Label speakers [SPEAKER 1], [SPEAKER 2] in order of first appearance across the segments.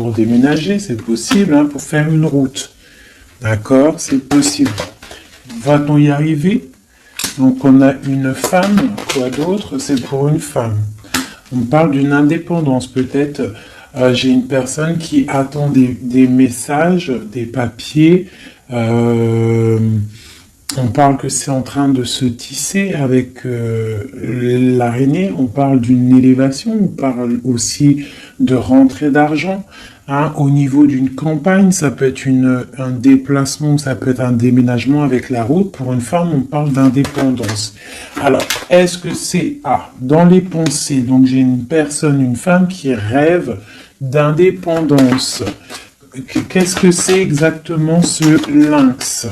[SPEAKER 1] pour déménager, c'est possible, hein, pour faire une route. D'accord, c'est possible. Va-t-on y arriver? Donc on a une femme, quoi d'autre? C'est pour une femme. On parle d'une indépendance, peut-être. J'ai une personne qui attend des messages, des papiers. On parle que c'est en train de se tisser avec l'araignée. On parle d'une élévation. On parle aussi de rentrée d'argent. Hein, au niveau d'une campagne, ça peut être un déplacement, ça peut être un déménagement avec la route. Pour une femme, on parle d'indépendance. Alors, est-ce que c'est dans les pensées? Donc, j'ai une personne, une femme qui rêve d'indépendance. Qu'est-ce que c'est exactement ce lynx?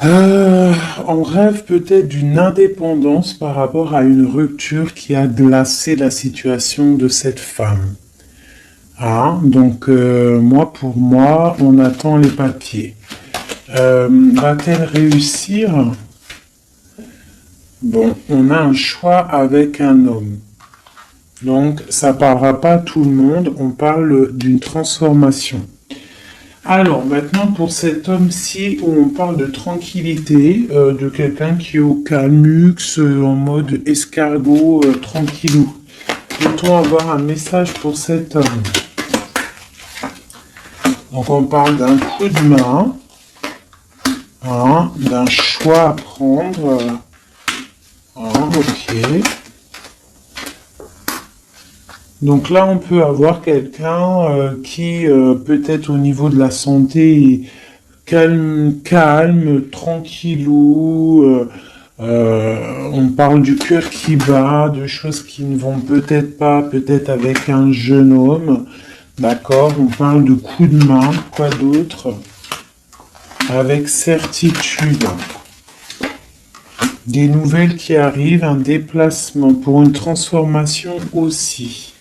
[SPEAKER 1] On rêve peut-être d'une indépendance par rapport à une rupture qui a glacé la situation de cette femme. Donc, pour moi, on attend les papiers. Va-t-elle réussir? Bon, on a un choix avec un homme. Donc, ça parlera pas à tout le monde, on parle d'une transformation. Alors, maintenant, pour cet homme-ci, où on parle de tranquillité, de quelqu'un qui est au calmux, en mode escargot, tranquillou. Peut-on avoir un message pour cet homme? Donc, on parle d'un coup de main, d'un choix à prendre. Ok. Donc là, on peut avoir quelqu'un qui, peut-être au niveau de la santé, calme, tranquillou. On parle du cœur qui bat, de choses qui ne vont peut-être pas, peut-être avec un jeune homme. D'accord, on parle de coups de main, quoi d'autre? Avec certitude. Des nouvelles qui arrivent, un déplacement pour une transformation aussi.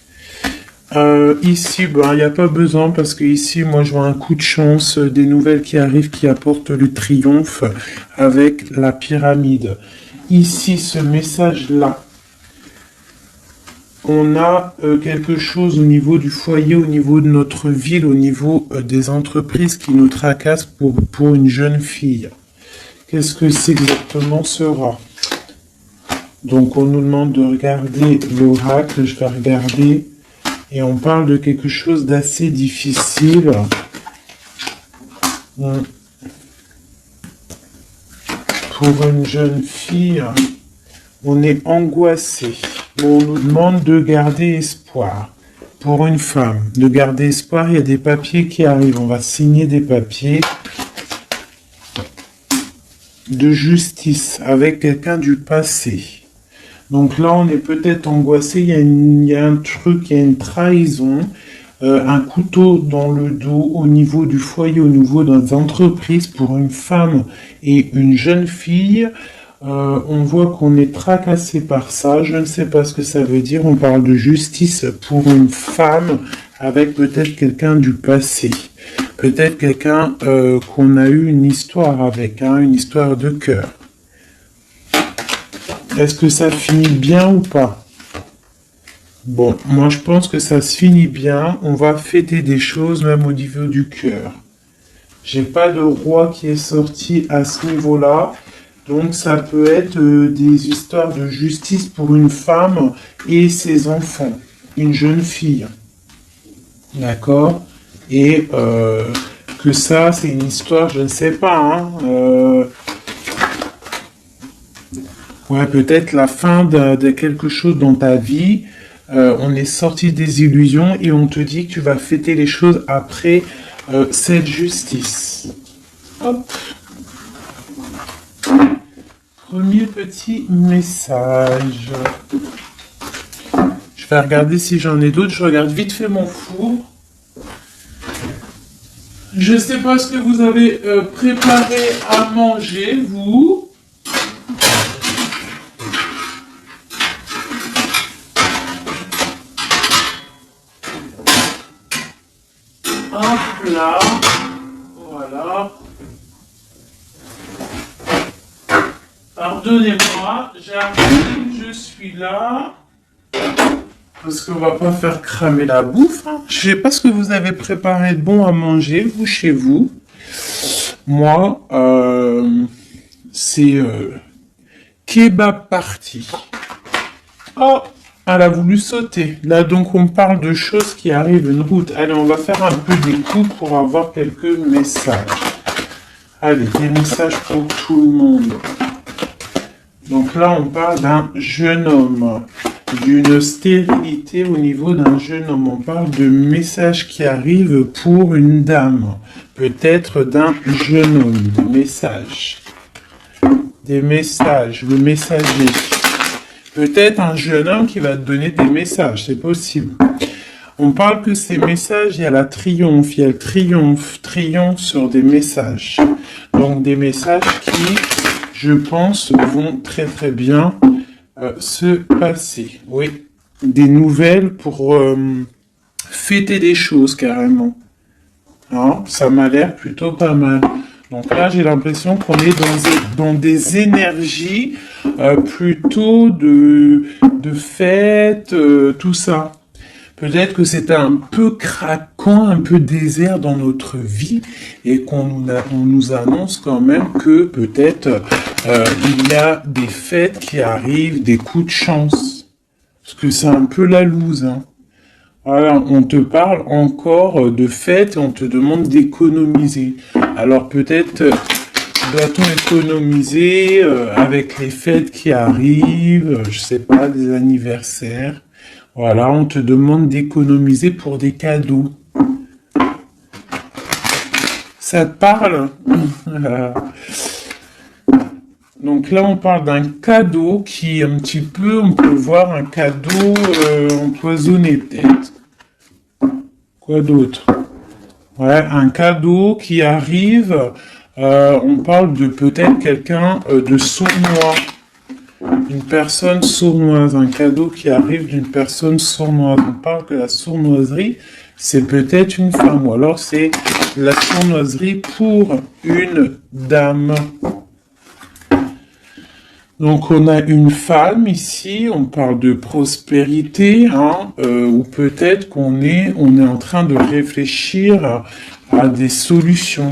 [SPEAKER 1] Ici, il n'y a pas besoin parce que ici, moi, je vois un coup de chance, des nouvelles qui arrivent qui apportent le triomphe avec la pyramide. Ici, ce message-là, on a quelque chose au niveau du foyer, au niveau de notre ville, au niveau des entreprises qui nous tracassent pour une jeune fille. Qu'est-ce que c'est exactement sera? Donc, on nous demande de regarder l'oracle. Je vais regarder. Et on parle de quelque chose d'assez difficile. Pour une jeune fille, on est angoissé. On nous demande de garder espoir. Pour une femme, de garder espoir, il y a des papiers qui arrivent. On va signer des papiers de justice avec quelqu'un du passé. Donc là, on est peut-être angoissé, il y a un truc, il y a une trahison, un couteau dans le dos au niveau du foyer, au niveau des entreprises pour une femme et une jeune fille. On voit qu'on est tracassé par ça, je ne sais pas ce que ça veut dire, on parle de justice pour une femme avec peut-être quelqu'un du passé. Peut-être quelqu'un qu'on a eu une histoire avec, une histoire de cœur. Est-ce que ça finit bien ou pas? Bon, moi je pense que ça se finit bien. On va fêter des choses même au niveau du cœur. J'ai pas de roi qui est sorti à ce niveau-là. Donc ça peut être des histoires de justice pour une femme et ses enfants. Une jeune fille. D'accord? Et que ça, c'est une histoire, je ne sais pas. Ouais, peut-être la fin de quelque chose dans ta vie. On est sorti des illusions et on te dit que tu vas fêter les choses après cette justice. Hop. Premier petit message. Je vais regarder si j'en ai d'autres. Je regarde vite fait mon four. Je ne sais pas ce que vous avez préparé à manger, vous. Un plat, voilà. Pardonnez-moi, j'arrive, je suis là. Parce qu'on va pas faire cramer la bouffe, hein. Je sais pas ce que vous avez préparé de bon à manger, vous, chez vous. Moi, c'est kebab party. Oh, elle a voulu sauter. Là, donc, on parle de choses qui arrivent une route. Allez, on va faire un peu des coups pour avoir quelques messages. Allez, des messages pour tout le monde. Donc là, on parle d'un jeune homme, d'une stérilité au niveau d'un jeune homme. On parle de messages qui arrivent pour une dame, peut-être d'un jeune homme, des messages, le messager. Peut-être un jeune homme qui va te donner des messages, c'est possible. On parle que ces messages, il y a la triomphe, il y a le triomphe sur des messages. Donc des messages qui, je pense, vont très très bien se passer. Oui, des nouvelles pour fêter des choses carrément. Hein, ça m'a l'air plutôt pas mal. Donc là, j'ai l'impression qu'on est dans des énergies plutôt de fête, tout ça. Peut-être que c'était un peu craquant, un peu désert dans notre vie et on nous annonce quand même que peut-être il y a des fêtes qui arrivent, des coups de chance. Parce que c'est un peu la loose, hein. Voilà, on te parle encore de fêtes et on te demande d'économiser. Alors peut-être doit-on économiser avec les fêtes qui arrivent, je sais pas, des anniversaires. Voilà, on te demande d'économiser pour des cadeaux. Ça te parle? Donc là, on parle d'un cadeau qui est un petit peu, on peut voir un cadeau empoisonné peut-être. Quoi d'autre? Ouais, un cadeau qui arrive, on parle de peut-être quelqu'un de sournois. Une personne sournoise, un cadeau qui arrive d'une personne sournoise. On parle que la sournoiserie, c'est peut-être une femme, ou alors c'est la sournoiserie pour une dame. Donc on a une femme ici, on parle de prospérité, hein, ou peut-être qu'on est en train de réfléchir à des solutions.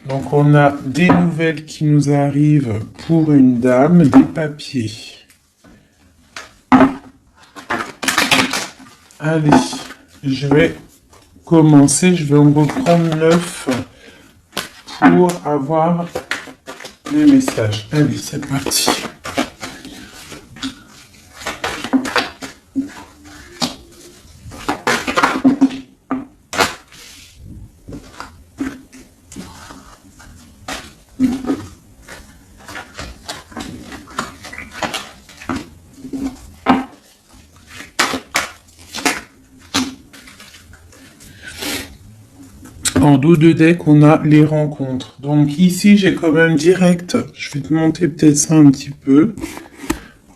[SPEAKER 1] Donc on a des nouvelles qui nous arrivent pour une dame, des papiers. Allez, je vais commencer, je vais en reprendre 9 pour avoir les messages. Allez, c'est parti. En dos de deck, on a les rencontres. Donc ici, j'ai quand même direct. Je vais te monter peut-être ça un petit peu.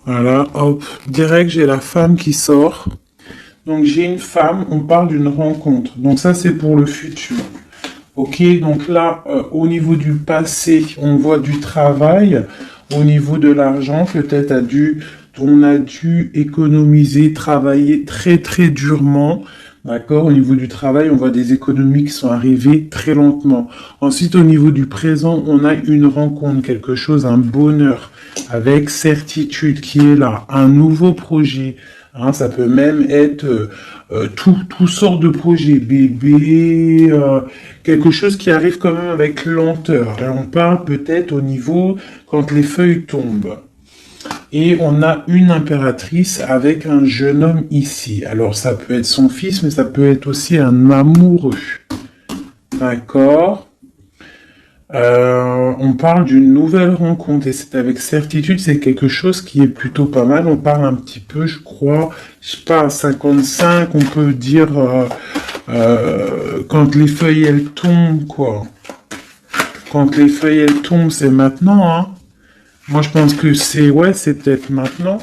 [SPEAKER 1] Voilà, hop. Direct, j'ai la femme qui sort. Donc j'ai une femme, on parle d'une rencontre. Donc ça, c'est pour le futur. Ok, donc là, au niveau du passé, on voit du travail. Au niveau de l'argent, peut-être on a dû économiser, travailler très très durement. D'accord, au niveau du travail, on voit des économies qui sont arrivées très lentement. Ensuite, au niveau du présent, on a une rencontre, quelque chose, un bonheur, avec certitude qui est là, un nouveau projet. Hein, ça peut même être tout sort de projets, bébé, quelque chose qui arrive quand même avec lenteur. Et on parle peut-être au niveau quand les feuilles tombent. Et on a une impératrice avec un jeune homme ici. Alors ça peut être son fils, mais ça peut être aussi un amoureux. D'accord. On parle d'une nouvelle rencontre et c'est avec certitude, c'est quelque chose qui est plutôt pas mal. On parle un petit peu, je crois, je sais pas, 55, on peut dire quand les feuilles elles tombent, quoi. Quand les feuilles elles tombent, c'est maintenant, hein. Moi, je pense que c'est peut-être maintenant.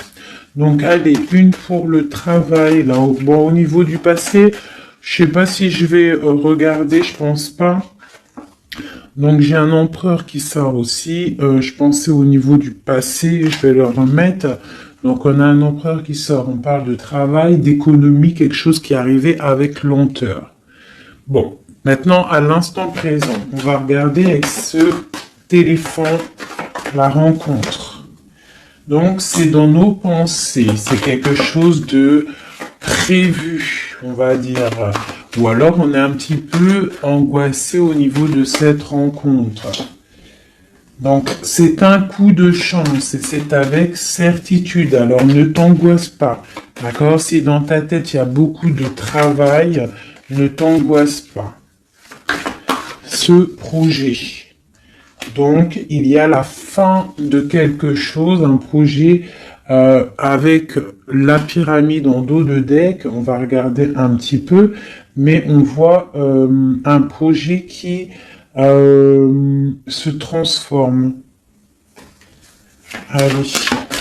[SPEAKER 1] Donc, allez, une pour le travail, là. Bon, au niveau du passé, je sais pas si je vais regarder, je pense pas. Donc j'ai un empereur qui sort aussi. Je pensais au niveau du passé, je vais le remettre. Donc on a un empereur qui sort. On parle de travail, d'économie, quelque chose qui est arrivé avec lenteur. Bon, maintenant à l'instant présent, on va regarder avec ce téléphone la rencontre. Donc c'est dans nos pensées, c'est quelque chose de prévu, on va dire. Ou alors on est un petit peu angoissé au niveau de cette rencontre. Donc c'est un coup de chance et c'est avec certitude. Alors ne t'angoisse pas. D'accord? Si dans ta tête il y a beaucoup de travail, ne t'angoisse pas. Ce projet. Donc il y a la fin de quelque chose, un projet avec la pyramide en dos de deck. On va regarder un petit peu, mais on voit un projet qui se transforme. Allez.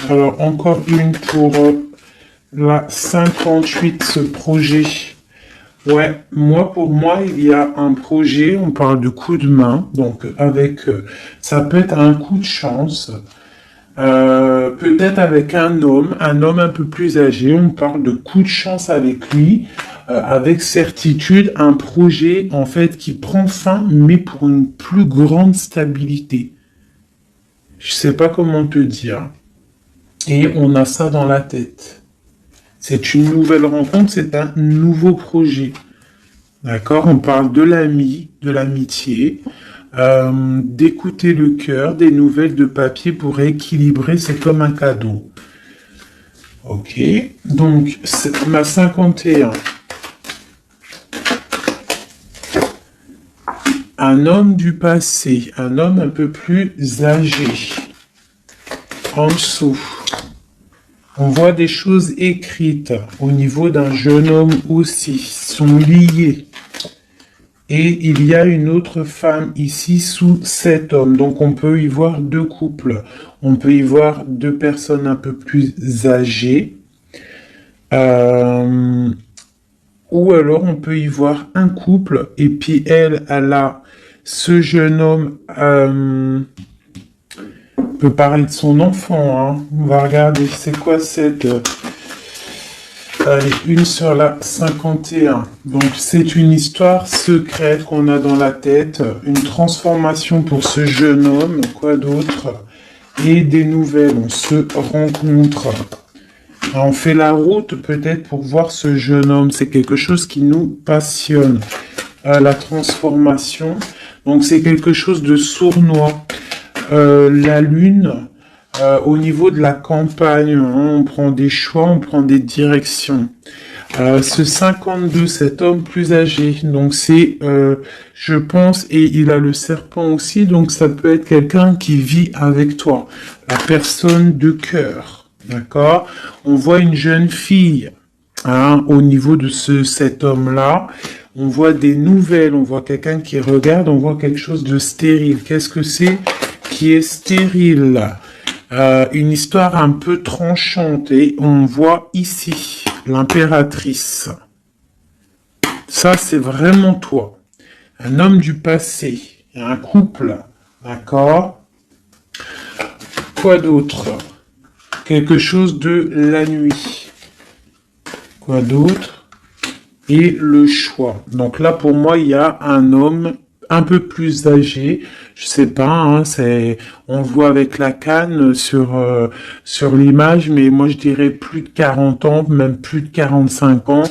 [SPEAKER 1] Alors encore une pour la 58, ce projet. Ouais, pour moi, il y a un projet, on parle de coup de main, donc avec, ça peut être un coup de chance, peut-être avec un homme un peu plus âgé, on parle de coup de chance avec lui, avec certitude, un projet, en fait, qui prend fin, mais pour une plus grande stabilité. Je sais pas comment te dire. Et on a ça dans la tête. C'est une nouvelle rencontre, c'est un nouveau projet. D'accord? On parle de l'ami, de l'amitié, d'écouter le cœur, des nouvelles de papier pour équilibrer, c'est comme un cadeau. Ok, donc c'est ma 51. Un homme du passé, un homme un peu plus âgé. En dessous. On voit des choses écrites au niveau d'un jeune homme aussi, sont liées. Et il y a une autre femme ici sous cet homme. Donc on peut y voir deux couples. On peut y voir deux personnes un peu plus âgées. Ou alors on peut y voir un couple. Et puis elle a ce jeune homme... peut parler de son enfant, hein. On va regarder, c'est quoi cette... Allez, une sur la 51. Donc, c'est une histoire secrète qu'on a dans la tête, une transformation pour ce jeune homme, quoi d'autre? Et des nouvelles, on se rencontre. On fait la route peut-être pour voir ce jeune homme, c'est quelque chose qui nous passionne. La transformation, donc c'est quelque chose de sournois. La lune, au niveau de la campagne, hein, on prend des choix, on prend des directions. Ce 52, cet homme plus âgé, donc c'est, je pense, et il a le serpent aussi, donc ça peut être quelqu'un qui vit avec toi, la personne de cœur, d'accord? On voit une jeune fille, hein, au niveau de cet homme-là. On voit des nouvelles, on voit quelqu'un qui regarde, on voit quelque chose de stérile. Qu'est-ce que c'est qui est stérile? Une histoire un peu tranchante, et on voit ici l'impératrice. Ça, c'est vraiment toi. Un homme du passé, un couple, d'accord? Quoi d'autre? Quelque chose de la nuit. Quoi d'autre? Et le choix. Donc là, pour moi, il y a un homme un peu plus âgé, je sais pas, hein, on le voit avec la canne sur l'image, mais moi je dirais plus de 40 ans, même plus de 45 ans,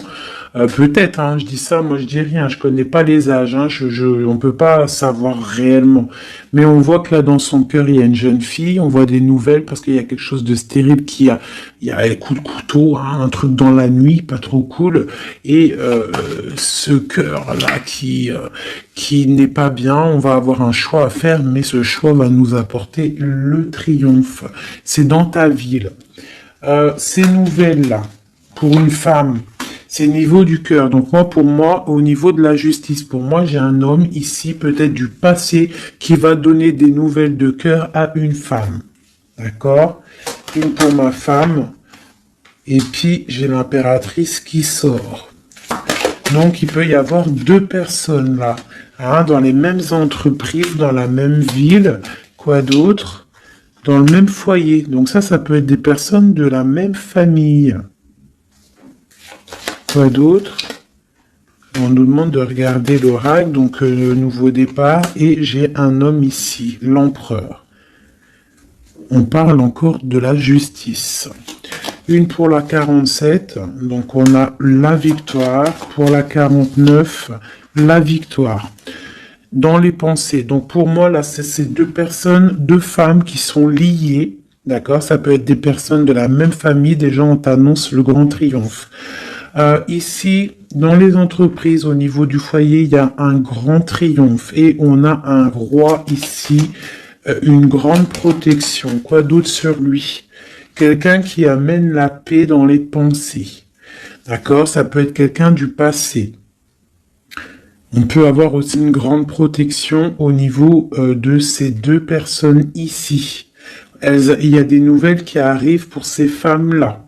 [SPEAKER 1] peut-être, hein, je dis ça, moi je dis rien, je connais pas les âges, hein, on peut pas savoir réellement, mais on voit que là dans son cœur il y a une jeune fille, on voit des nouvelles parce qu'il y a quelque chose de stérile il y a un coup de couteau, hein, un truc dans la nuit, pas trop cool, et ce cœur là qui n'est pas bien, on va avoir un choix à faire, mais ce choix va nous apporter le triomphe. C'est dans ta ville. Ces nouvelles-là, pour une femme, c'est au niveau du cœur. Donc pour moi, au niveau de la justice, pour moi, j'ai un homme ici, peut-être du passé, qui va donner des nouvelles de cœur à une femme. D'accord? Une pour ma femme, et puis j'ai l'impératrice qui sort. Donc, il peut y avoir deux personnes là. hein, dans les mêmes entreprises, dans la même ville, quoi d'autre? Dans le même foyer. Donc ça peut être des personnes de la même famille. Quoi d'autre? On nous demande de regarder l'oracle, donc le nouveau départ, et j'ai un homme ici, l'empereur. On parle encore de la justice. Une pour la 47, donc on a la victoire. Pour la 49, la victoire. Dans les pensées. Donc pour moi, là, c'est ces deux personnes, deux femmes qui sont liées. D'accord? Ça peut être des personnes de la même famille. Des gens, on t'annonce le grand triomphe. Ici, dans les entreprises, au niveau du foyer, il y a un grand triomphe. Et on a un roi ici, une grande protection. Quoi d'autre sur lui? Quelqu'un qui amène la paix dans les pensées. D'accord? Ça peut être quelqu'un du passé. On peut avoir aussi une grande protection au niveau de ces deux personnes ici. Il y a des nouvelles qui arrivent pour ces femmes-là.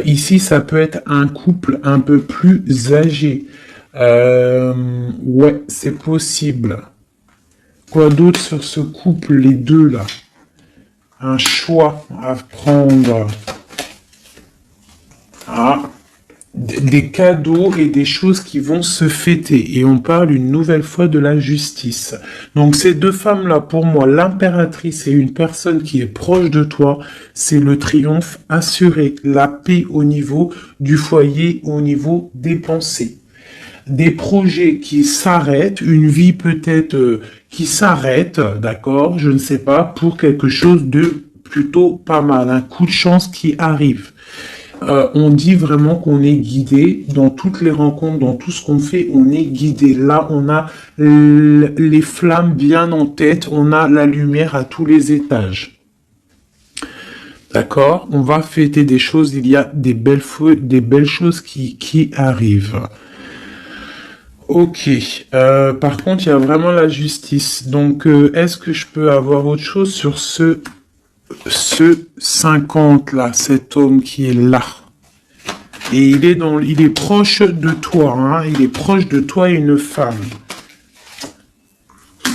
[SPEAKER 1] Ici, ça peut être un couple un peu plus âgé. Ouais, c'est possible. Quoi d'autre sur ce couple, les deux là? Un choix à prendre. Ah, des cadeaux et des choses qui vont se fêter. Et on parle une nouvelle fois de la justice. Donc ces deux femmes-là, pour moi, l'impératrice et une personne qui est proche de toi, c'est le triomphe assuré, la paix au niveau du foyer, au niveau des pensées. Des projets qui s'arrêtent, une vie peut-être qui s'arrête, d'accord, je ne sais pas, pour quelque chose de plutôt pas mal, un coup de chance qui arrive. On dit vraiment qu'on est guidé dans toutes les rencontres, dans tout ce qu'on fait, on est guidé. Là, on a les flammes bien en tête, on a la lumière à tous les étages. D'accord? On va fêter des choses, il y a des belles choses qui arrivent. Ok. Par contre, il y a vraiment la justice. Donc, est-ce que je peux avoir autre chose sur ce 50 là, cet homme qui est là? Et il est proche de toi, hein, il est proche de toi et une femme.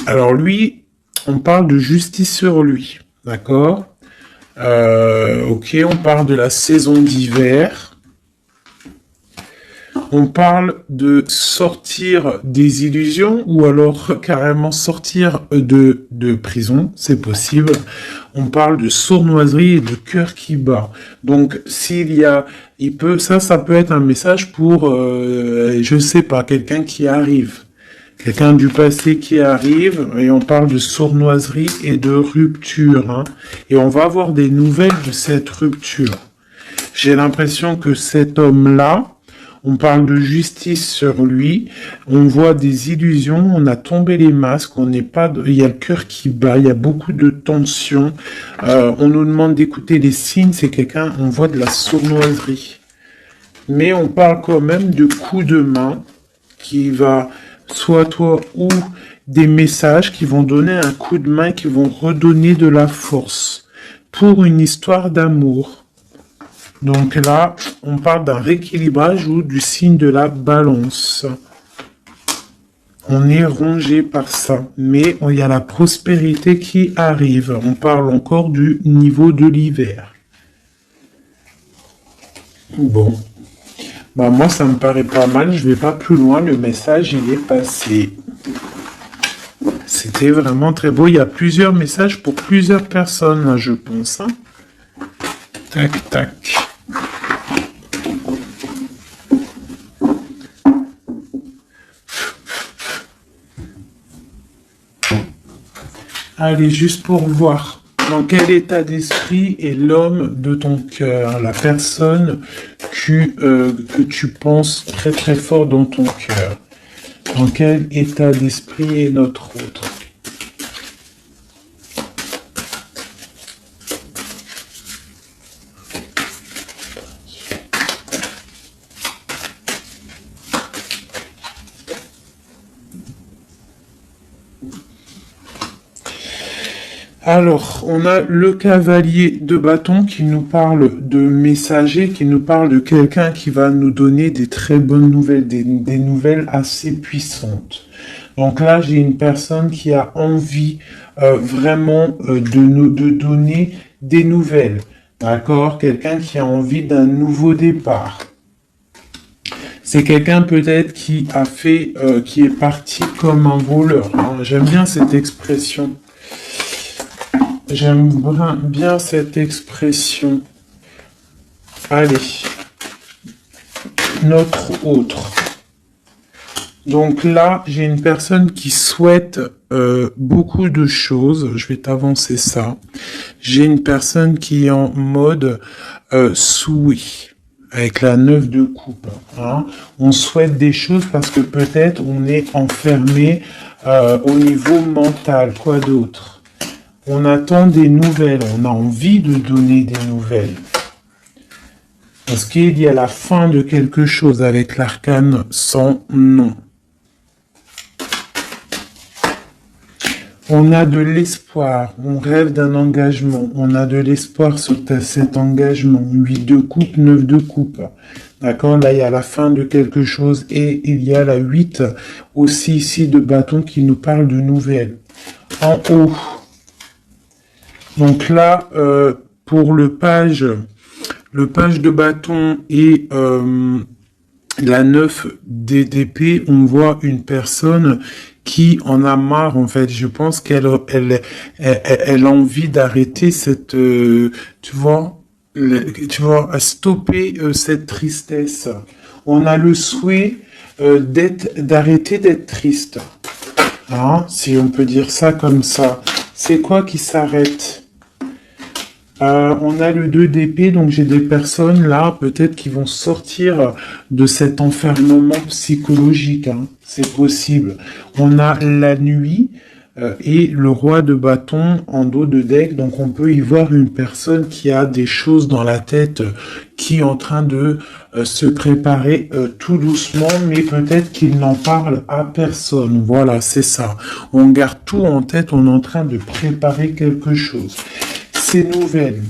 [SPEAKER 1] Alors lui, on parle de justice sur lui, d'accord? Ok, on parle de la saison d'hiver. On parle de sortir des illusions ou alors carrément sortir de prison, c'est possible. On parle de sournoiserie et de cœur qui bat. Donc ça peut être un message pour, je sais pas, quelqu'un qui arrive. Quelqu'un du passé qui arrive, et on parle de sournoiserie et de rupture. Hein. Et on va avoir des nouvelles de cette rupture. J'ai l'impression que cet homme-là, on parle de justice sur lui, on voit des illusions, on a tombé les masques, il y a le cœur qui bat, il y a beaucoup de tension. On nous demande d'écouter les signes, c'est quelqu'un, on voit de la sournoiserie. Mais on parle quand même de coups de main qui va, soit toi ou des messages qui vont donner un coup de main, qui vont redonner de la force pour une histoire d'amour. Donc là, on parle d'un rééquilibrage ou du signe de la balance. On est rongé par ça, mais il y a la prospérité qui arrive. On parle encore du niveau de l'hiver. Bon. Bah moi, ça me paraît pas mal. Je vais pas plus loin. Le message, il est passé. C'était vraiment très beau. Il y a plusieurs messages pour plusieurs personnes, là, je pense. Hein. Tac, tac. Allez, juste pour voir dans quel état d'esprit est l'homme de ton cœur, la personne que tu penses très très fort dans ton cœur. Dans quel état d'esprit est notre autre? Alors, on a le cavalier de bâton qui nous parle de messager, qui nous parle de quelqu'un qui va nous donner des très bonnes nouvelles, des nouvelles assez puissantes. Donc là, j'ai une personne qui a envie vraiment de donner des nouvelles. D'accord? Quelqu'un qui a envie d'un nouveau départ. C'est quelqu'un peut-être qui a fait, qui est parti comme un voleur, hein. J'aime bien cette expression. J'aime bien cette expression. Allez, notre autre. Donc là, j'ai une personne qui souhaite beaucoup de choses. Je vais t'avancer ça. J'ai une personne qui est en mode souhait, avec la 9 de coupe. Hein. On souhaite des choses parce que peut-être on est enfermé au niveau mental. Quoi d'autre? On attend des nouvelles. On a envie de donner des nouvelles. Parce qu'il y a la fin de quelque chose avec l'arcane sans nom. On a de l'espoir, on rêve d'un engagement, on a de l'espoir sur cet engagement. 8 de coupe, 9 de coupe. D'accord? Là, il y a la fin de quelque chose et il y a la 8 aussi ici de bâton qui nous parle de nouvelles. En haut. Donc là, pour le page de bâton et la 9 d'épée, on voit une personne qui en a marre, en fait. Je pense qu'elle a envie d'arrêter cette, tu vois, à stopper cette tristesse. On a le souhait d'arrêter d'être triste. Hein, si on peut dire ça comme ça. C'est quoi qui s'arrête? On a le 2 d'épée, donc j'ai des personnes là, peut-être qui vont sortir de cet enfermement psychologique. Hein. C'est possible. On a la nuit et le roi de bâton en dos de deck, donc on peut y voir une personne qui a des choses dans la tête, qui est en train de se préparer tout doucement, mais peut-être qu'il n'en parle à personne. Voilà, c'est ça. On garde tout en tête, on est en train de préparer quelque chose. Ces nouvelles.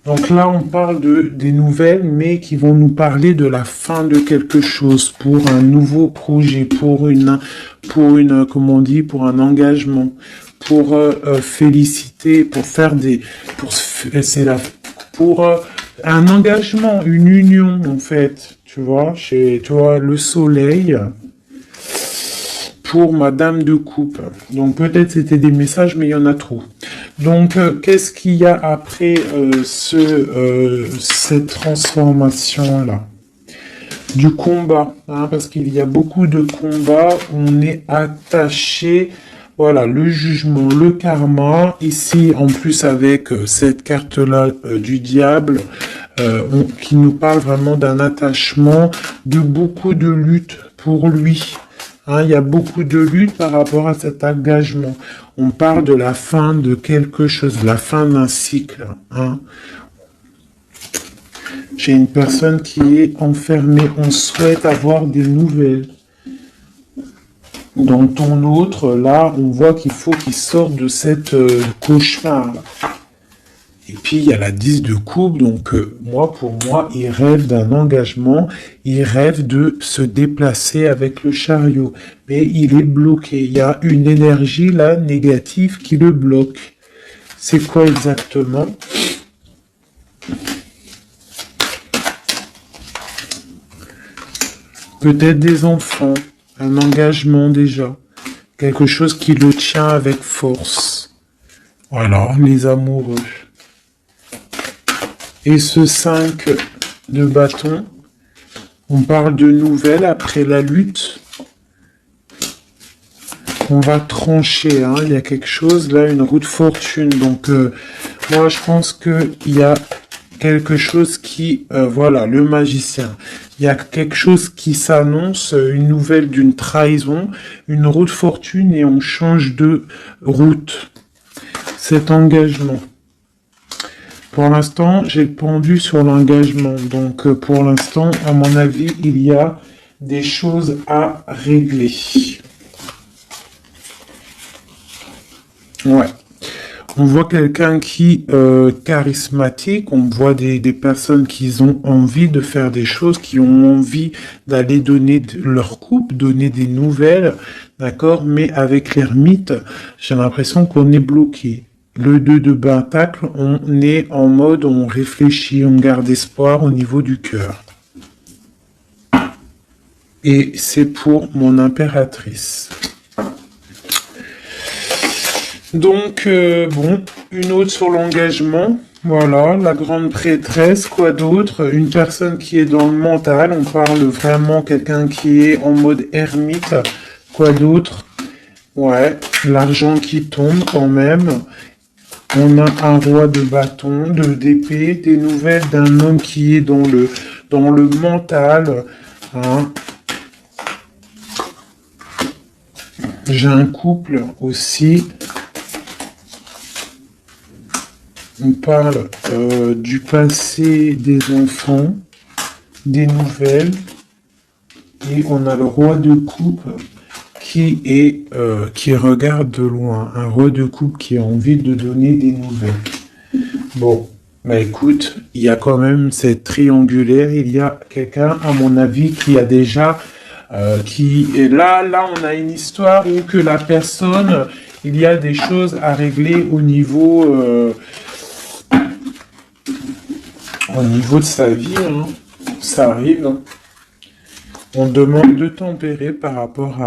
[SPEAKER 1] Donc là, on parle des nouvelles, mais qui vont nous parler de la fin de quelque chose, pour un nouveau projet, pour comment on dit, pour un engagement, pour féliciter, pour un engagement, une union en fait, tu vois, le soleil. Pour Madame de Coupe. Donc peut-être c'était des messages, mais il y en a trop. Donc qu'est-ce qu'il y a après cette transformation-là? Du combat, hein, parce qu'il y a beaucoup de combats, on est attaché, voilà, le jugement, le karma, ici en plus avec cette carte-là du diable, qui nous parle vraiment d'un attachement, de beaucoup de lutte pour lui. Hein, il y a beaucoup de lutte par rapport à cet engagement. On parle de la fin de quelque chose, la fin d'un cycle. Hein. J'ai une personne qui est enfermée. On souhaite avoir des nouvelles. Dans ton autre, là, on voit qu'il faut qu'il sorte de cette cauchemar. Et puis, il y a la 10 de coupe, donc pour moi, il rêve d'un engagement, il rêve de se déplacer avec le chariot, mais il est bloqué. Il y a une énergie, là, négative qui le bloque. C'est quoi exactement? Peut-être des enfants, un engagement déjà, quelque chose qui le tient avec force. Voilà, les amoureux. Et ce 5 de bâton, on parle de nouvelles après la lutte. On va trancher, hein. Il y a quelque chose, là, une roue de fortune. Donc, moi, je pense qu'il y a quelque chose qui... voilà, le magicien. Il y a quelque chose qui s'annonce, une nouvelle d'une trahison, une roue de fortune, et on change de route. Cet engagement. Pour l'instant, j'ai pendu sur l'engagement. Donc, pour l'instant, à mon avis, il y a des choses à régler. Ouais. On voit quelqu'un qui charismatique, on voit des personnes qui ont envie de faire des choses, qui ont envie d'aller donner leur couple, donner des nouvelles, d'accord? Mais avec l'ermite, j'ai l'impression qu'on est bloqué. Le 2 de pentacle, on est en mode, on réfléchit, on garde espoir au niveau du cœur. Et c'est pour mon impératrice. Donc, bon, une autre sur l'engagement. Voilà, la grande prêtresse, quoi d'autre? Une personne qui est dans le mental, on parle vraiment quelqu'un qui est en mode ermite. Quoi d'autre? Ouais, l'argent qui tombe quand même. On a un roi de bâton, d'épée, des nouvelles d'un homme qui est dans le mental. Hein. J'ai un couple aussi. On parle du passé des enfants, des nouvelles. Et on a le roi de coupe qui regarde de loin. Un roi de coupe qui a envie de donner des nouvelles. Bon, bah écoute, il y a quand même cette triangulaire. Il y a quelqu'un, à mon avis, qui a déjà... qui est là, on a une histoire où que la personne, il y a des choses à régler au niveau de sa vie, hein. Ça arrive. Hein. On demande de tempérer par rapport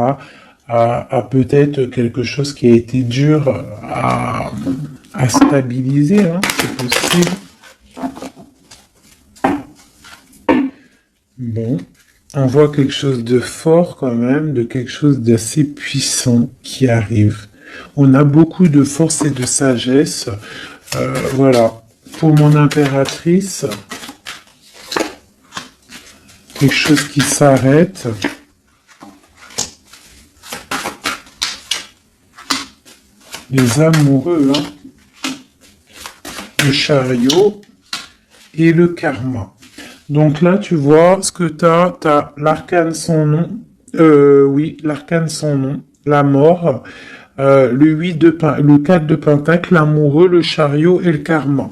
[SPEAKER 1] à peut-être quelque chose qui a été dur à stabiliser, hein. C'est possible. Bon. On voit quelque chose de fort quand même, de quelque chose d'assez puissant qui arrive. On a beaucoup de force et de sagesse. Voilà. Pour mon impératrice, quelque chose qui s'arrête. Les amoureux, hein. Le chariot et le karma. Donc là, tu vois ce que t'as l'arcane sans nom. Oui, l'arcane sans nom. La mort. Le 4 de pentacle, l'amoureux, le chariot et le karma.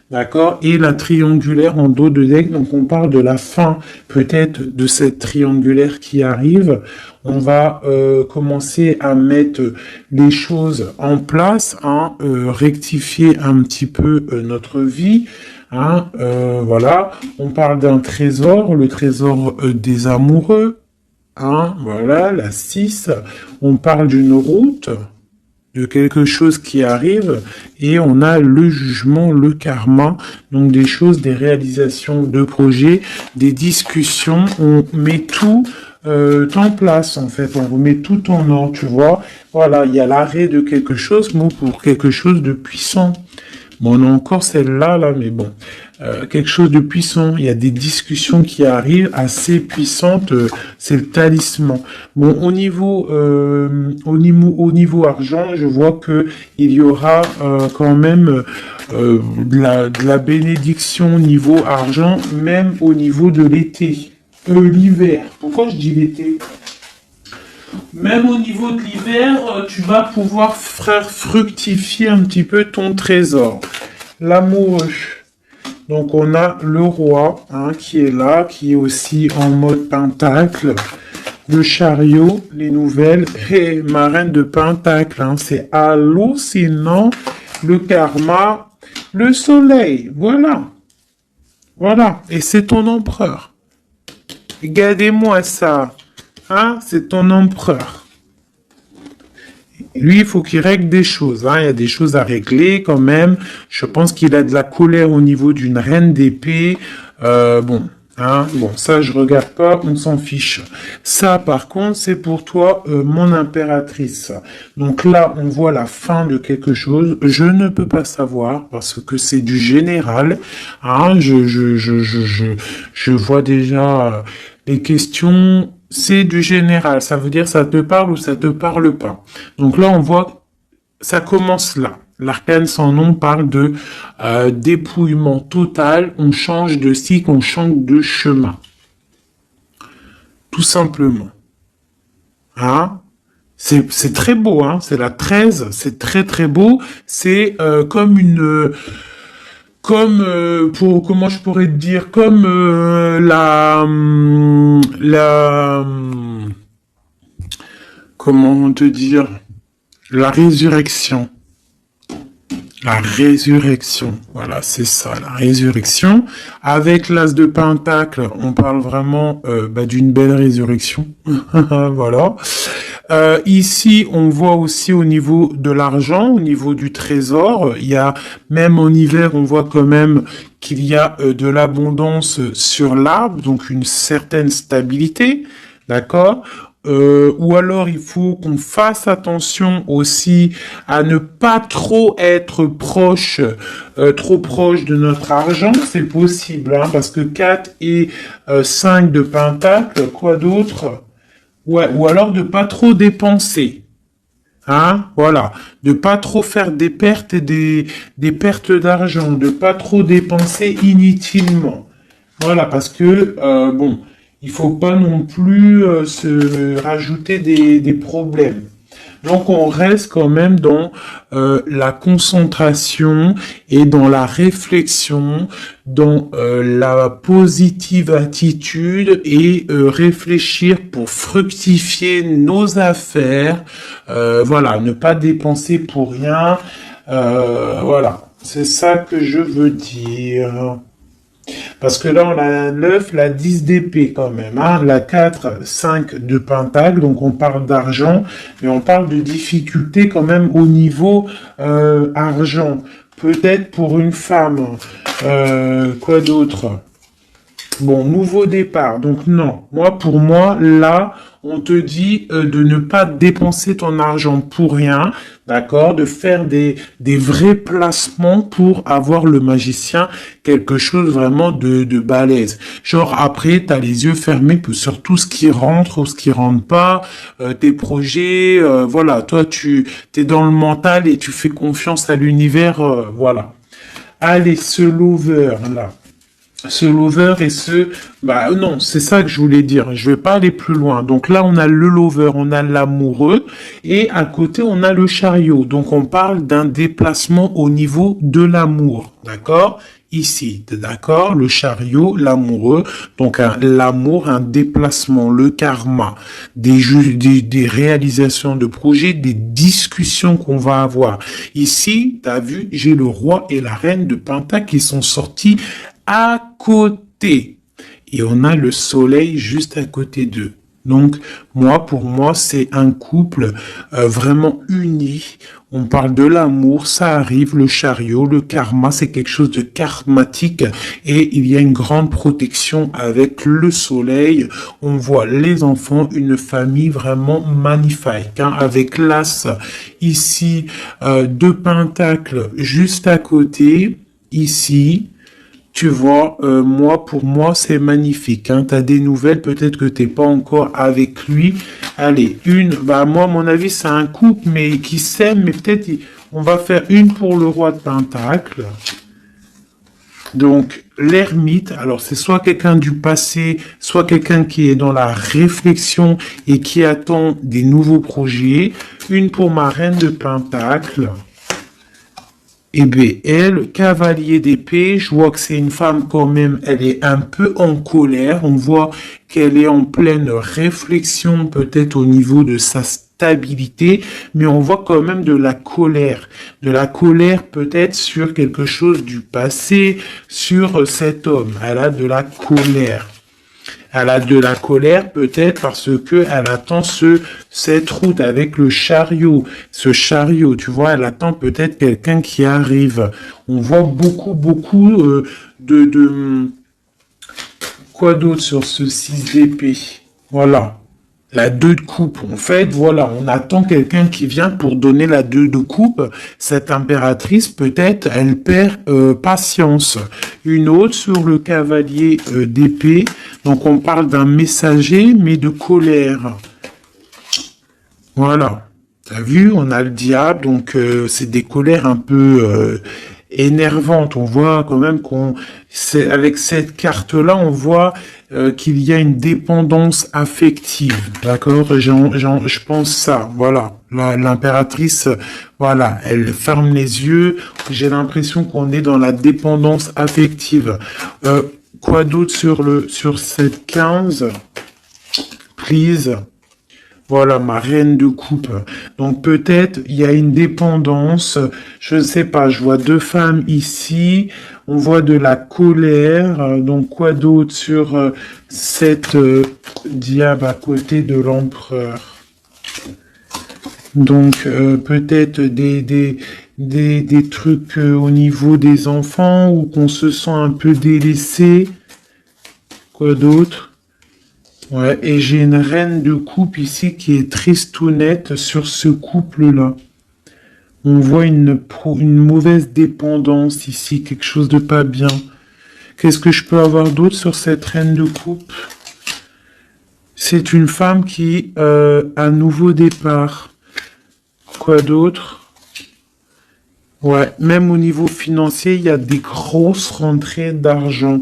[SPEAKER 1] D'accord? Et la triangulaire en dos de deck. Donc on parle de la fin peut-être de cette triangulaire qui arrive. On va commencer à mettre les choses en place, hein, rectifier un petit peu notre vie. Hein, voilà, on parle d'un trésor, le trésor des amoureux. Hein, voilà, la 6. On parle d'une route, de quelque chose qui arrive, et on a le jugement, le karma, donc des choses, des réalisations de projets, des discussions. On met tout en place, en fait, on remet tout en ordre, tu vois. Voilà, il y a l'arrêt de quelque chose, mais pour quelque chose de puissant. Bon, on a encore celle-là, mais bon, quelque chose de puissant. Il y a des discussions qui arrivent assez puissantes. C'est le talisman. Bon, au niveau argent, je vois que il y aura quand même de la bénédiction au niveau argent, même au niveau de l'été, l'hiver. Pourquoi je dis l'été? Même au niveau de l'hiver, tu vas pouvoir faire fructifier un petit peu ton trésor. L'amoureux. Donc on a le roi, hein, qui est là, qui est aussi en mode pentacle. Le chariot, les nouvelles, et ma reine de pentacle, hein, c'est hallucinant. Le karma, le soleil, voilà. Voilà, et c'est ton empereur. Regardez-moi ça. Hein, c'est ton empereur. Lui, il faut qu'il règle des choses. Hein. Il y a des choses à régler quand même. Je pense qu'il a de la colère au niveau d'une reine d'épée. Bon, ça, je regarde pas, on s'en fiche. Ça, par contre, c'est pour toi, mon impératrice. Donc là, on voit la fin de quelque chose. Je ne peux pas savoir parce que c'est du général. Hein. Je vois déjà les questions. C'est du général, ça veut dire ça te parle ou ça te parle pas. Donc là, on voit, ça commence là. L'arcane sans nom parle de dépouillement total, on change de cycle, on change de chemin. Tout simplement. Hein? C'est très beau, hein? C'est la 13, c'est très très beau. C'est comme une... comment je pourrais te dire, comme comment te dire, la résurrection. La résurrection, voilà, c'est ça, la résurrection. Avec l'as de pentacle, on parle vraiment d'une belle résurrection. Voilà. Ici, on voit aussi au niveau de l'argent, au niveau du trésor, il y a, même en hiver, on voit quand même qu'il y a de l'abondance sur l'arbre, donc une certaine stabilité, d'accord? Ou alors il faut qu'on fasse attention aussi à ne pas trop être proche, trop proche de notre argent, c'est possible, hein, parce que 4 et 5 de pentacle, quoi d'autre? Ouais, ou alors de pas trop dépenser. Hein, voilà, de pas trop faire des pertes et des pertes d'argent, de pas trop dépenser inutilement. Voilà, parce que bon, il faut pas non plus se rajouter des problèmes. Donc on reste quand même dans la concentration et dans la réflexion, dans la positive attitude et réfléchir pour fructifier nos affaires. Voilà, ne pas dépenser pour rien. Voilà, c'est ça que je veux dire. Parce que là, on a la 9, la 10 d'épée quand même, hein, la 4, 5 de pentacle, donc on parle d'argent, mais on parle de difficulté quand même au niveau argent. Peut-être pour une femme. Quoi d'autre? Bon, nouveau départ. Donc non, pour moi, là, on te dit de ne pas dépenser ton argent pour rien, d'accord? De faire des vrais placements pour avoir le magicien quelque chose vraiment de balèze. Genre après, t'as les yeux fermés sur tout ce qui rentre ou ce qui rentre pas, tes projets, voilà. Toi, t'es dans le mental et tu fais confiance à l'univers, voilà. Allez, ce lover là. Ce lover et non, c'est ça que je voulais dire. Je vais pas aller plus loin. Donc là, on a le lover, on a l'amoureux et à côté, on a le chariot. Donc on parle d'un déplacement au niveau de l'amour. D'accord? Ici, d'accord? Le chariot, l'amoureux. Donc l'amour, un déplacement, le karma, des réalisations de projets, des discussions qu'on va avoir. Ici, t'as vu, j'ai le roi et la reine de Pentacle qui sont sortis à côté. Et on a le soleil juste à côté d'eux. Donc, pour moi, c'est un couple vraiment uni. On parle de l'amour, ça arrive, le chariot, le karma, c'est quelque chose de karmatique. Et il y a une grande protection avec le soleil. On voit les enfants, une famille vraiment magnifique. Hein, avec l'as ici, de pentacle juste à côté, ici. Tu vois, pour moi, c'est magnifique. Hein. Tu as des nouvelles, peut-être que t'es pas encore avec lui. Allez, moi, à mon avis, c'est un couple, mais qui s'aime, mais peut-être on va faire une pour le roi de Pentacle. Donc, l'ermite, alors c'est soit quelqu'un du passé, soit quelqu'un qui est dans la réflexion et qui attend des nouveaux projets. Une pour ma reine de Pentacle. Et bien, elle, cavalier d'épée, je vois que c'est une femme quand même, elle est un peu en colère. On voit qu'elle est en pleine réflexion, peut-être au niveau de sa stabilité, mais on voit quand même de la colère. De la colère peut-être sur quelque chose du passé, sur cet homme. Elle a de la colère. Elle a de la colère peut-être parce que elle attend cette route avec le chariot. Ce chariot, tu vois, elle attend peut-être quelqu'un qui arrive. On voit beaucoup de quoi d'autre sur ce 6 d'épée. Voilà. La 2 de coupe, en fait, voilà, on attend quelqu'un qui vient pour donner la 2 de coupe. Cette impératrice, peut-être, elle perd patience. Une autre sur le cavalier d'épée. Donc, on parle d'un messager, mais de colère. Voilà. T'as vu, on a le diable, donc c'est des colères un peu énervantes. On voit quand même avec cette carte-là, on voit qu'il y a une dépendance affective, d'accord? Je pense ça, voilà. L'impératrice, voilà, elle ferme les yeux. J'ai l'impression qu'on est dans la dépendance affective. Quoi d'autre sur cette 15? Please. Voilà, ma reine de coupe. Donc peut-être il y a une dépendance, je ne sais pas, je vois deux femmes ici, on voit de la colère, donc quoi d'autre sur cette diable à côté de l'empereur. Donc peut-être des trucs au niveau des enfants ou qu'on se sent un peu délaissé, quoi d'autre? Ouais, et j'ai une reine de coupe ici qui est tristounette sur ce couple-là. On voit une mauvaise dépendance ici, quelque chose de pas bien. Qu'est-ce que je peux avoir d'autre sur cette reine de coupe? C'est une femme qui a un nouveau départ. Quoi d'autre? Ouais, même au niveau financier, il y a des grosses rentrées d'argent.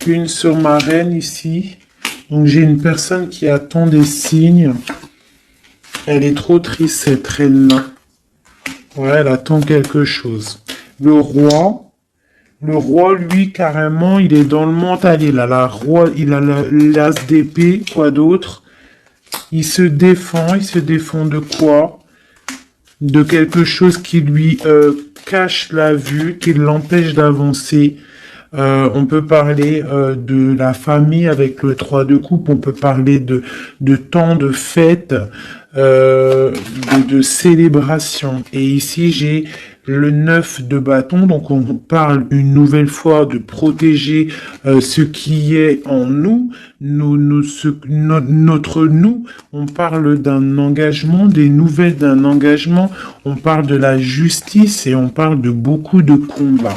[SPEAKER 1] Une sur ma reine ici. Donc j'ai une personne qui attend des signes. Elle est trop triste, cette reine-là. Ouais, elle attend quelque chose. Le roi, lui, carrément, il est dans le mental. Il a l'as d'épée, quoi d'autre? Il se défend de quoi? De quelque chose qui lui cache la vue, qui l'empêche d'avancer. On peut parler de la famille avec le 3 de coupe, on peut parler de temps de fête, de célébration. Et ici, j'ai le 9 de bâton, donc on parle une nouvelle fois de protéger ce qui est en nous, notre nous. On parle d'un engagement, des nouvelles d'un engagement, on parle de la justice et on parle de beaucoup de combats.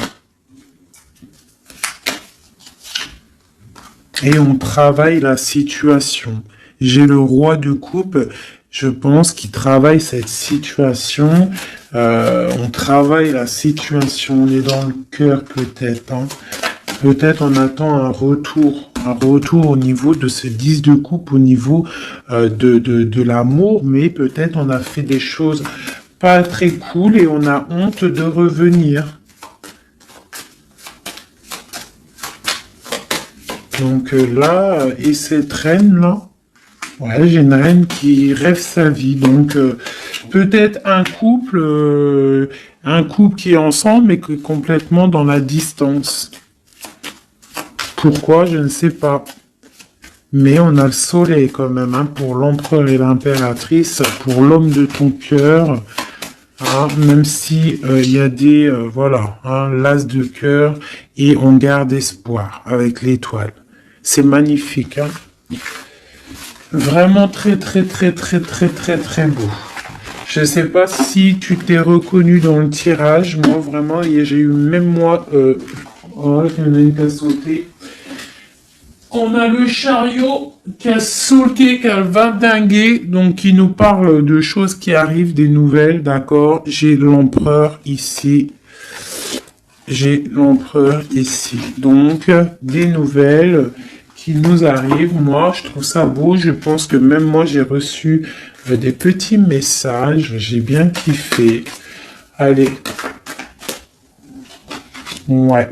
[SPEAKER 1] Et on travaille la situation. J'ai le roi de coupe, je pense qu'il travaille cette situation. On travaille la situation, on est dans le cœur peut-être. Hein. Peut-être on attend un retour au niveau de ce 10 de coupe, au niveau de l'amour, mais peut-être on a fait des choses pas très cool et on a honte de revenir. Donc là, et cette reine-là, ouais, j'ai une reine qui rêve sa vie. Donc peut-être un couple qui est ensemble mais qui est complètement dans la distance. Pourquoi, je ne sais pas. Mais on a le soleil quand même, hein, pour l'empereur et l'impératrice, pour l'homme de ton cœur. Hein, même si y a des, voilà, hein, l'as de cœur et on garde espoir avec l'étoile. C'est magnifique, hein. Vraiment très, très, très, très, très, très, très beau. Je ne sais pas si tu t'es reconnu dans le tirage. Moi, vraiment, j'ai eu même moi... oh, il y en a une qui a sauté. On a le chariot qui a sauté, qui a vindingué, donc qui nous parle de choses qui arrivent, des nouvelles, d'accord. J'ai l'empereur ici. Donc, des nouvelles qui nous arrivent. Moi, je trouve ça beau. Je pense que même moi, j'ai reçu des petits messages. J'ai bien kiffé. Allez. Ouais.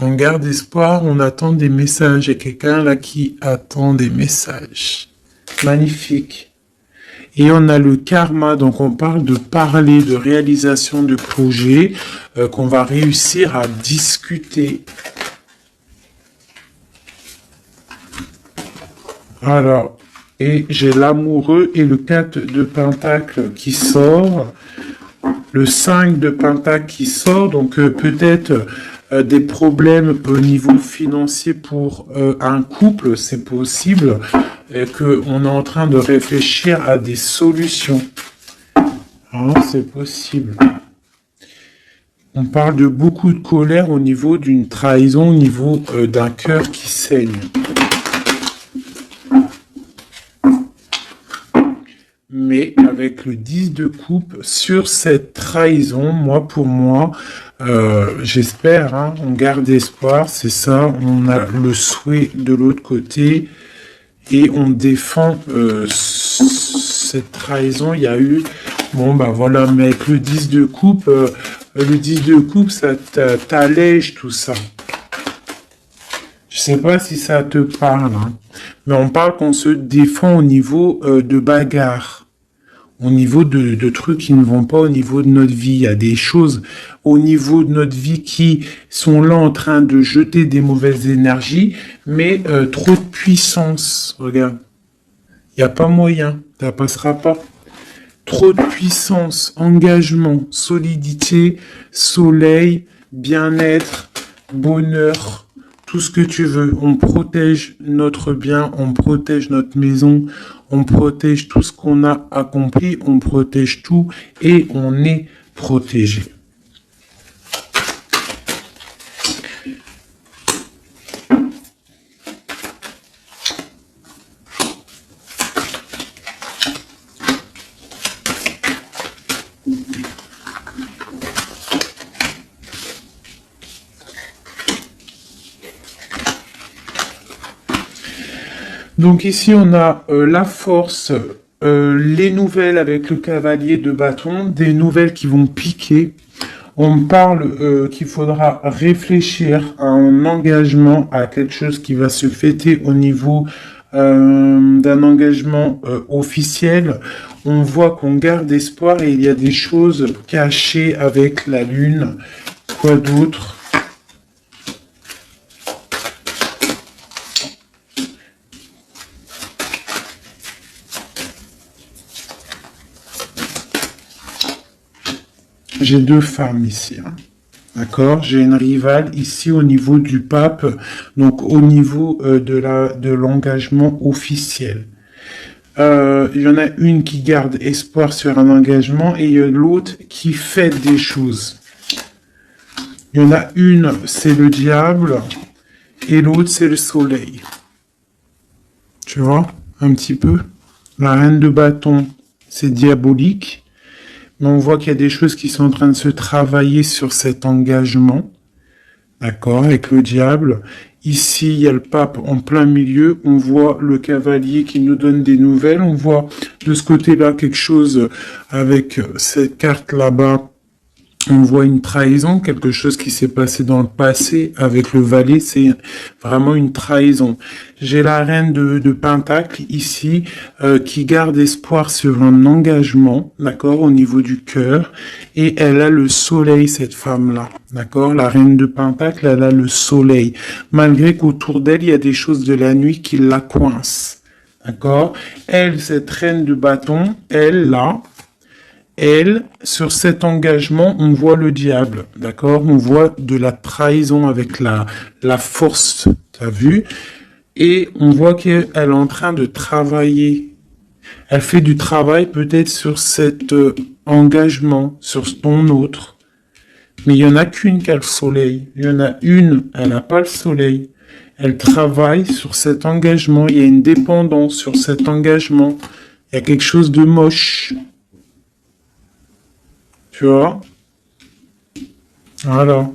[SPEAKER 1] On garde espoir. On attend des messages. Il y a quelqu'un là qui attend des messages. Magnifique. Et on a le karma, donc on parle de parler, de réalisation de projets qu'on va réussir à discuter. Alors, et j'ai l'amoureux et le 4 de pentacle qui sort, le 5 de pentacle qui sort, donc peut-être des problèmes au niveau financier pour un couple, c'est possible, et qu'on est en train de réfléchir à des solutions. Hein, c'est possible. On parle de beaucoup de colère au niveau d'une trahison, au niveau d'un cœur qui saigne. Mais avec le 10 de coupe sur cette trahison, pour moi, j'espère, hein, on garde espoir, c'est ça, on a le souhait de l'autre côté et on défend cette trahison. Il y a eu, bon bah voilà, mais avec le 10 de coupe, ça t'allège tout ça. Je sais pas si ça te parle, hein. Mais on parle qu'on se défend au niveau de bagarre, au niveau de trucs qui ne vont pas au niveau de notre vie. Il y a des choses au niveau de notre vie qui sont là en train de jeter des mauvaises énergies, mais trop de puissance. Regarde, il n'y a pas moyen, ça passera pas. Trop de puissance, engagement, solidité, soleil, bien-être, bonheur, tout ce que tu veux. On protège notre bien, on protège notre maison, on protège tout ce qu'on a accompli, on protège tout et on est protégé. Donc ici, on a la force, les nouvelles avec le cavalier de bâton, des nouvelles qui vont piquer. On parle qu'il faudra réfléchir à un engagement, à quelque chose qui va se fêter au niveau d'un engagement officiel. On voit qu'on garde espoir et il y a des choses cachées avec la lune. Quoi d'autre ? J'ai deux femmes ici, hein. D'accord? J'ai une rivale ici au niveau du pape, donc au niveau de l'engagement officiel. Il y en a une qui garde espoir sur un engagement et l'autre qui fait des choses. Il y en a une, c'est le diable et l'autre, c'est le soleil. Tu vois? Un petit peu. La reine de bâton, c'est diabolique. Mais on voit qu'il y a des choses qui sont en train de se travailler sur cet engagement. D'accord, avec le diable. Ici, il y a le pape en plein milieu. On voit le cavalier qui nous donne des nouvelles. On voit de ce côté-là quelque chose avec cette carte là-bas. On voit une trahison, quelque chose qui s'est passé dans le passé avec le valet, c'est vraiment une trahison. J'ai la reine de Pentacle ici qui garde espoir sur un engagement, d'accord, au niveau du cœur, et elle a le soleil, cette femme-là, d'accord, la reine de Pentacle, elle a le soleil, malgré qu'autour d'elle, il y a des choses de la nuit qui la coincent, d'accord. Elle, cette reine de bâton, elle, là, elle, sur cet engagement, on voit le diable, d'accord? On voit de la trahison avec la force, t'as vu? Et on voit qu'elle est en train de travailler. Elle fait du travail peut-être sur cet engagement, sur ton autre. Mais il y en a qu'une qui a le soleil. Il y en a une, elle n'a pas le soleil. Elle travaille sur cet engagement. Il y a une dépendance sur cet engagement. Il y a quelque chose de moche. Tu vois? Voilà.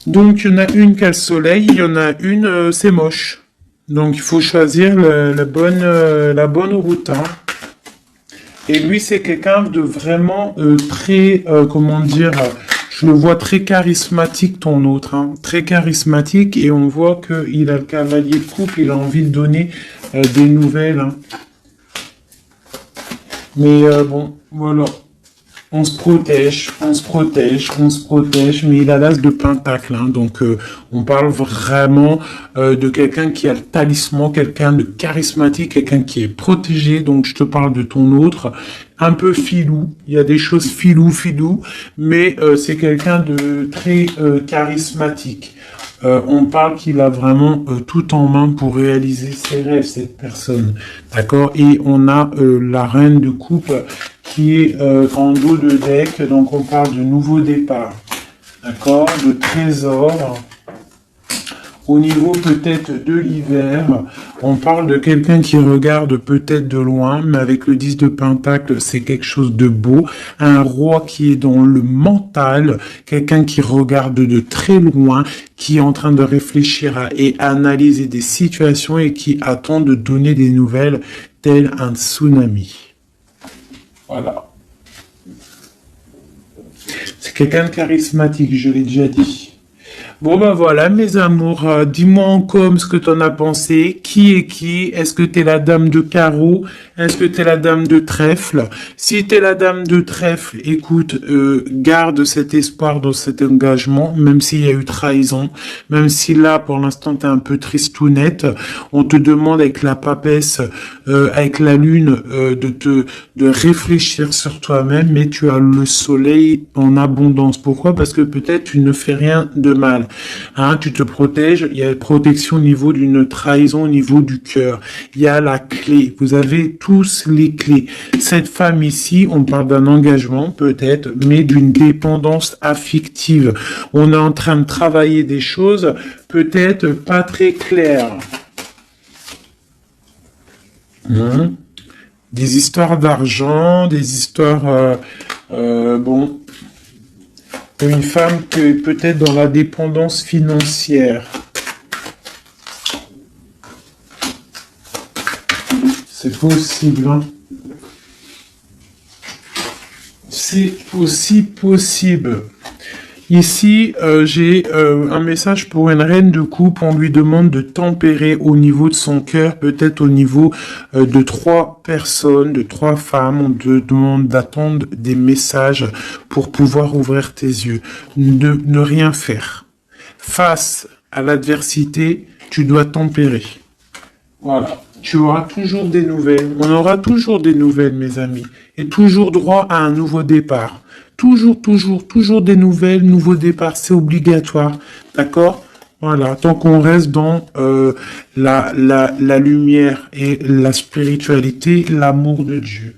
[SPEAKER 1] Donc, il y en a une qui a le soleil, il y en a une, c'est moche. Donc, il faut choisir la bonne route, hein. Et lui, c'est quelqu'un de vraiment très, comment dire, je le vois très charismatique, ton autre, hein. Très charismatique, et on voit qu'il a le cavalier de coupe, il a envie de donner des nouvelles, hein. Mais bon, voilà. On se protège, on se protège, on se protège, mais il a l'as de pentacle, hein, donc on parle vraiment de quelqu'un qui a le talisman, quelqu'un de charismatique, quelqu'un qui est protégé, donc je te parle de ton autre, un peu filou, il y a des choses filou, mais c'est quelqu'un de très charismatique. On parle qu'il a vraiment tout en main pour réaliser ses rêves, cette personne. D'accord? Et on a la reine de coupe qui est en dos de deck. Donc on parle de nouveau départ. D'accord? De trésor. Au niveau peut-être de l'hiver, on parle de quelqu'un qui regarde peut-être de loin, mais avec le 10 de Pentacle, c'est quelque chose de beau. Un roi qui est dans le mental, quelqu'un qui regarde de très loin, qui est en train de réfléchir et analyser des situations et qui attend de donner des nouvelles, tel un tsunami. Voilà. C'est quelqu'un de charismatique, je l'ai déjà dit. Bon ben voilà mes amours, dis-moi en com ce que t'en as pensé, qui est qui, est-ce que t'es la dame de carreau, est-ce que t'es la dame de trèfle, si t'es la dame de trèfle, écoute, garde cet espoir dans cet engagement, même s'il y a eu trahison, même si là pour l'instant t'es un peu tristounette, on te demande avec la papesse, avec la lune, de réfléchir sur toi-même, mais tu as le soleil en abondance. Pourquoi? Parce que peut-être tu ne fais rien de mal. Hein, tu te protèges, il y a une protection au niveau d'une trahison, au niveau du cœur. Il y a la clé. Vous avez tous les clés. Cette femme ici, on parle d'un engagement peut-être, mais d'une dépendance affective. On est en train de travailler des choses peut-être pas très claires. Hein, des histoires d'argent, des histoires, bon, une femme qui est peut-être dans la dépendance financière. C'est possible, hein. C'est aussi possible. Ici, j'ai un message pour une reine de coupe. On lui demande de tempérer au niveau de son cœur, peut-être au niveau de 3 personnes, de 3 femmes. On te demande d'attendre des messages pour pouvoir ouvrir tes yeux. Ne rien faire. Face à l'adversité, tu dois tempérer. Voilà. Tu auras toujours des nouvelles. On aura toujours des nouvelles, mes amis. Et toujours droit à un nouveau départ. Toujours, toujours, toujours des nouvelles, nouveaux départs. C'est obligatoire. D'accord? Voilà. Tant qu'on reste dans la lumière et la spiritualité, l'amour de Dieu.